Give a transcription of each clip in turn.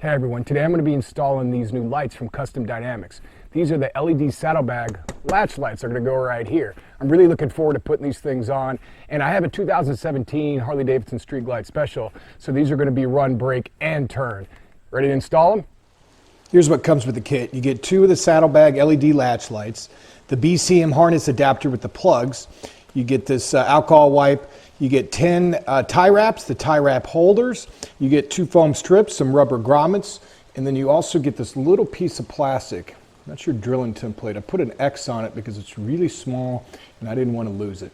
Hey everyone, today I'm going to be installing these new lights from Custom Dynamics. These are the LED Saddlebag latch lights that are going to go right here. I'm really looking forward to putting these things on, and I have a 2017 Harley-Davidson Street Glide Special, so these are going to be run, brake, and turn. Ready to install them? Here's what comes with the kit. You get 2 of the Saddlebag LED latch lights, the BCM harness adapter with the plugs, you get this alcohol wipe, you get 10 tie wraps, the tie wrap holders, you get 2 foam strips, some rubber grommets, and then you also get this little piece of plastic. That's your drilling template. I put an X on it because it's really small and I didn't want to lose it.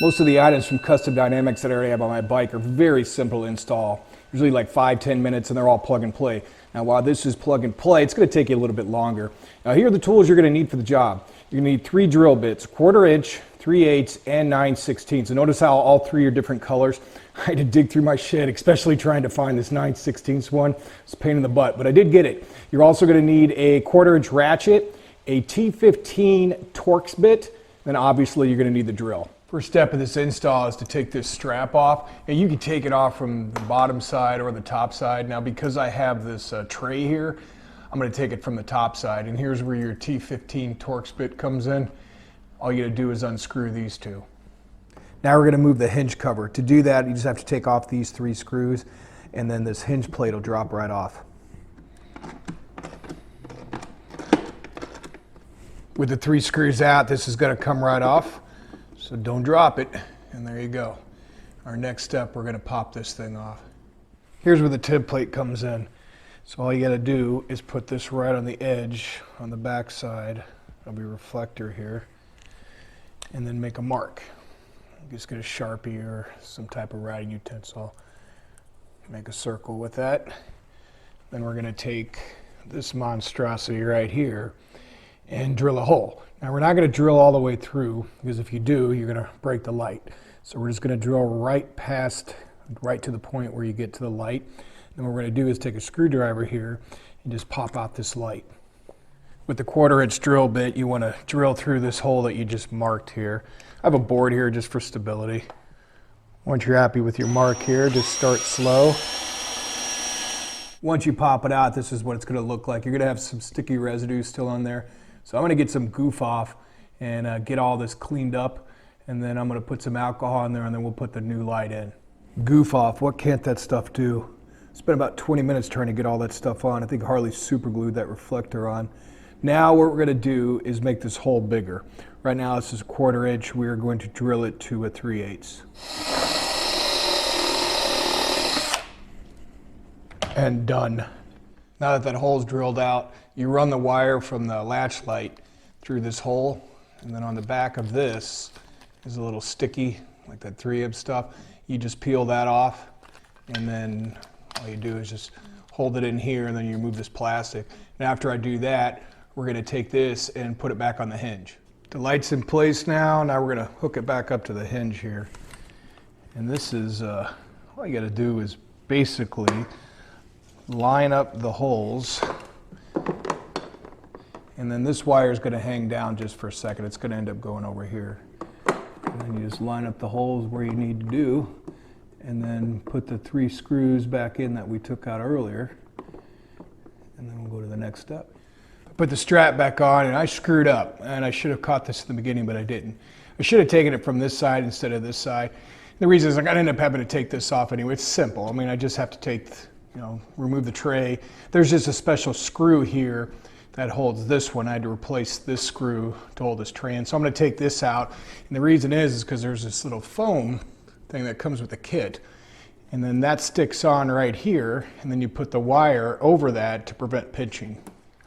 Most of the items from Custom Dynamics that I already have on my bike are very simple to install. Usually like 5-10 minutes and they're all plug and play. Now while this is plug and play, it's going to take you a little bit longer. Now here are the tools you're going to need for the job. You're going to need 3 drill bits, 1/4 inch, 3/8, and 9/16. So notice how all 3 are different colors. I had to dig through my shed, especially trying to find this 9/16 one. It's a pain in the butt, but I did get it. You're also going to need a 1/4 inch ratchet, a T15 Torx bit, then obviously you're going to need the drill. First step of this install is to take this strap off, and you can take it off from the bottom side or the top side. Now because I have this tray here, I'm going to take it from the top side, and here's where your T15 Torx bit comes in. All you got to do is unscrew these 2. Now we're going to move the hinge cover. To do that, you just have to take off these 3 screws, and then this hinge plate will drop right off. With the 3 screws out, this is going to come right off, so don't drop it, and there you go. Our next step, we're going to pop this thing off. Here's where the tip plate comes in. So all you got to do is put this right on the edge on the back side of your reflector here, and then make a mark. Just get a Sharpie or some type of writing utensil, make a circle with that. Then we're going to take this monstrosity right here and drill a hole. Now we're not going to drill all the way through, because if you do, you're going to break the light. So we're just going to drill right past, right to the point where you get to the light. Then what we're going to do is take a screwdriver here and just pop out this light. With the 1/4 inch drill bit, you want to drill through this hole that you just marked here. I have a board here just for stability. Once you're happy with your mark here, just start slow. Once you pop it out, this is what it's going to look like. You're going to have some sticky residue still on there. So I'm going to get some goof off and get all this cleaned up, and then I'm going to put some alcohol in there, and then we'll put the new light in. Goof off, what can't that stuff do? Spent about 20 minutes trying to get all that stuff on. I think Harley super glued that reflector on. Now what we're going to do is make this hole bigger. Right now this is a 1/4 inch. We're going to drill it to a 3/8. And done. Now that that hole's drilled out, you run the wire from the latch light through this hole, and then on the back of this is a little sticky, like that 3/8 stuff. You just peel that off, and then all you do is just hold it in here, and then you remove this plastic. And after I do that, we're going to take this and put it back on the hinge. The light's in place now. Now we're going to hook it back up to the hinge here. And this is, all you got to do is basically line up the holes. And then this wire is going to hang down just for a second. It's going to end up going over here. And then you just line up the holes where you need to do, and then put the 3 screws back in that we took out earlier. And then we'll go to the next step. Put the strap back on, and I screwed up, and I should have caught this in the beginning, but I didn't. I should have taken it from this side instead of this side. The reason is I ended up having to take this off anyway. It's simple. I mean, I just have to take, remove the tray. There's just a special screw here that holds this one. I had to replace this screw to hold this tray in. So I'm going to take this out, and the reason is because there's this little foam thing that comes with the kit, and then that sticks on right here, and then you put the wire over that to prevent pinching.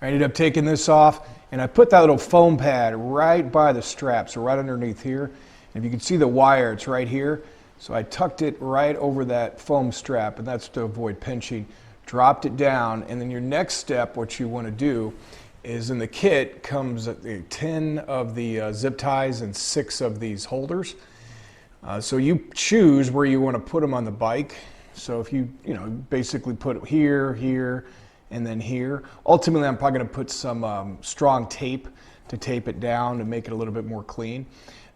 I ended up taking this off, and I put that little foam pad right by the strap, so right underneath here. And if you can see the wire, it's right here. So I tucked it right over that foam strap, and that's to avoid pinching. Dropped it down, and then your next step, what you want to do is, in the kit comes 10 of the zip ties and 6 of these holders. So you choose where you want to put them on the bike. So if you basically put it here, here, and then here. Ultimately, I'm probably going to put some strong tape to tape it down to make it a little bit more clean.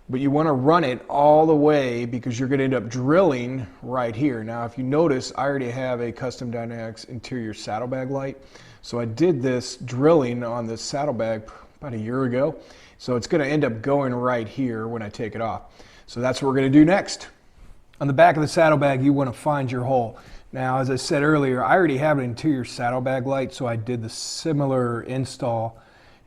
but you want to run it all the way because you're going to end up drilling right here. Now, if you notice, I already have a Custom Dynamics interior saddlebag light. So I did this drilling on this saddlebag about a year ago. So it's going to end up going right here when I take it off. So that's what we're going to do next. On the back of the saddlebag, you want to find your hole. Now, as I said earlier, I already have an interior saddlebag light, so I did the similar install.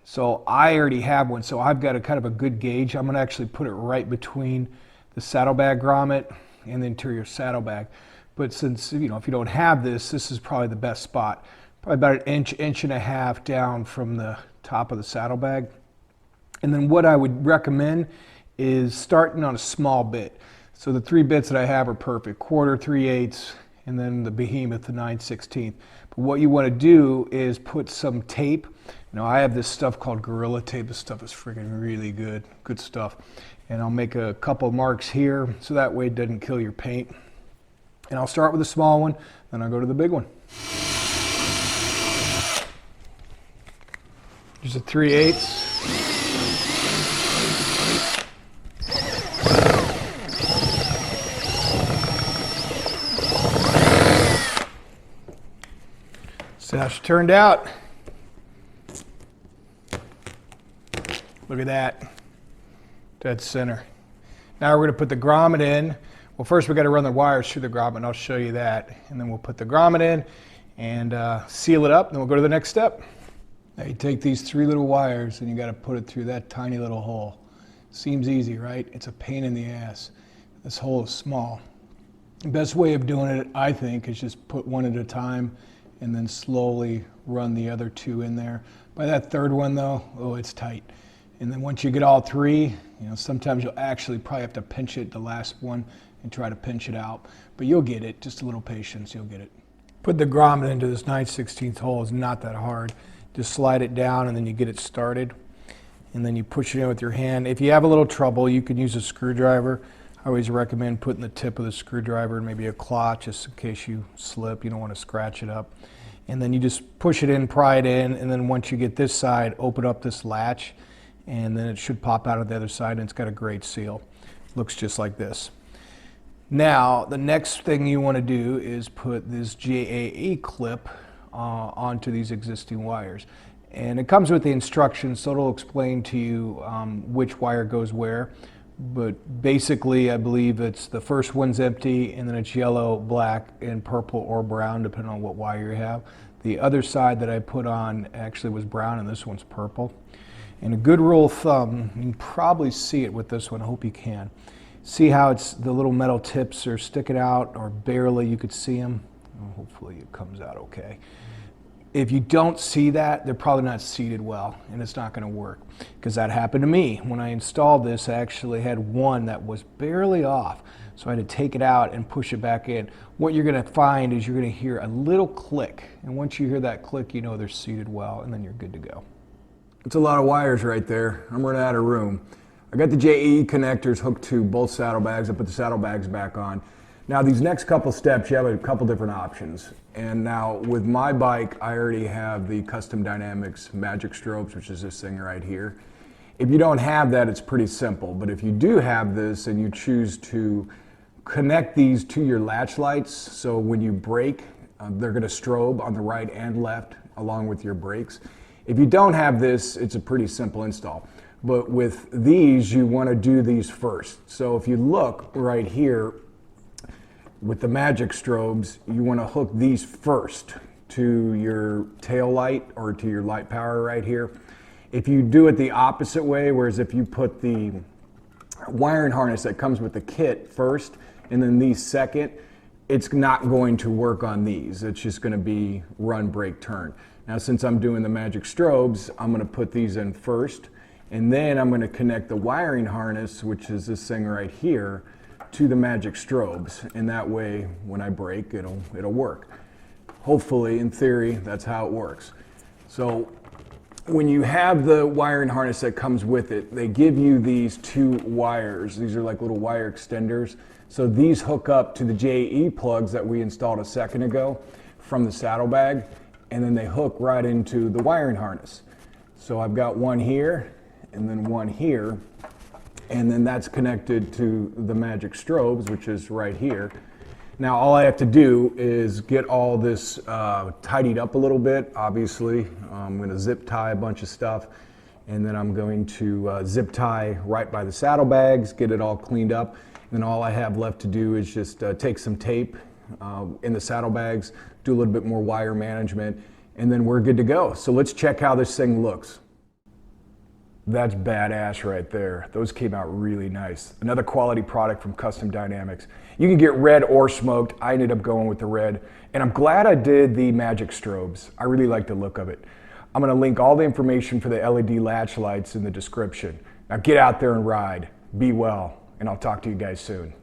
So I already have one, so I've got a kind of a good gauge. I'm going to actually put it right between the saddlebag grommet and the interior saddlebag. But since, if you don't have this, this is probably the best spot. Probably about an inch and a half down from the top of the saddlebag. And then what I would recommend is starting on a small bit. So the 3 bits that I have are perfect: 1/4, 3/8, and then the behemoth, the 9/16. But what you want to do is put some tape. I have this stuff called Gorilla Tape. This stuff is freaking really good stuff. And I'll make a couple marks here so that way it doesn't kill your paint. And I'll start with the small one, then I'll go to the big one. Here's a 3/8. See how she turned out. Look at that. Dead center. Now we're going to put the grommet in. Well, first we got to run the wires through the grommet, and I'll show you that. And then we'll put the grommet in and seal it up, then we'll go to the next step. Now you take these 3 little wires and you got to put it through that tiny little hole. Seems easy, right? It's a pain in the ass. This hole is small. The best way of doing it, I think, is just put one at a time and then slowly run the other 2 in there. By that 3rd one though, oh, it's tight. And then once you get all 3, sometimes you'll actually probably have to pinch it, the last one, and try to pinch it out. But you'll get it, just a little patience, you'll get it. Put the grommet into this 9/16 hole. It's not that hard. Just slide it down and then you get it started. And then you push it in with your hand. If you have a little trouble, you can use a screwdriver. I always recommend putting the tip of the screwdriver in maybe a cloth just in case you slip. You don't want to scratch it up. And then you just push it in, pry it in, and then once you get this side, open up this latch, and then it should pop out of the other side, and it's got a great seal. Looks just like this. Now, the next thing you want to do is put this JAE clip onto these existing wires. And it comes with the instructions, so it'll explain to you which wire goes where. But basically, I believe it's the first one's empty, and then it's yellow, black, and purple or brown, depending on what wire you have. The other side that I put on actually was brown, and this one's purple. And a good rule of thumb, you can probably see it with this one, I hope you can. See how it's the little metal tips are sticking out, or barely you could see them? Well, hopefully it comes out okay. If you don't see that, they're probably not seated well, and it's not going to work. Because that happened to me. When I installed this, I actually had one that was barely off. So I had to take it out and push it back in. What you're going to find is you're going to hear a little click. And once you hear that click, you know they're seated well, and then you're good to go. It's a lot of wires right there. I'm running out of room. I got the JE connectors hooked to both saddlebags. I put the saddlebags back on. Now these next couple steps, you have a couple different options. And now with my bike, I already have the Custom Dynamics Magic Strobes, which is this thing right here. If you don't have that, it's pretty simple. But if you do have this and you choose to connect these to your latch lights, so when you brake, they're going to strobe on the right and left along with your brakes. If you don't have this, it's a pretty simple install. But with these, you want to do these first. So if you look right here, with the Magic Strobes, you want to hook these first to your tail light or to your light power right here. If you do it the opposite way, whereas if you put the wiring harness that comes with the kit first and then these second, it's not going to work on these. It's just going to be run, brake, turn. Now since I'm doing the Magic Strobes, I'm going to put these in first, and then I'm going to connect the wiring harness, which is this thing right here, to the Magic Strobes, and that way when I brake it'll work. Hopefully, in theory, that's how it works. So when you have the wiring harness that comes with it, they give you these 2 wires. These are like little wire extenders. So these hook up to the JE plugs that we installed a second ago from the saddlebag, and then they hook right into the wiring harness. So I've got one here and then one here. And then that's connected to the Magic Strobes, which is right here. Now all I have to do is get all this tidied up a little bit, obviously. I'm going to zip tie a bunch of stuff, and then I'm going to zip tie right by the saddlebags, get it all cleaned up. And then all I have left to do is just take some tape in the saddlebags, do a little bit more wire management, and then we're good to go. So let's check how this thing looks. That's badass right there. Those came out really nice. Another quality product from Custom Dynamics. You can get red or smoked. I ended up going with the red. And I'm glad I did the Magic Strobes. I really like the look of it. I'm gonna link all the information for the LED latch lights in the description. Now get out there and ride. Be well, and I'll talk to you guys soon.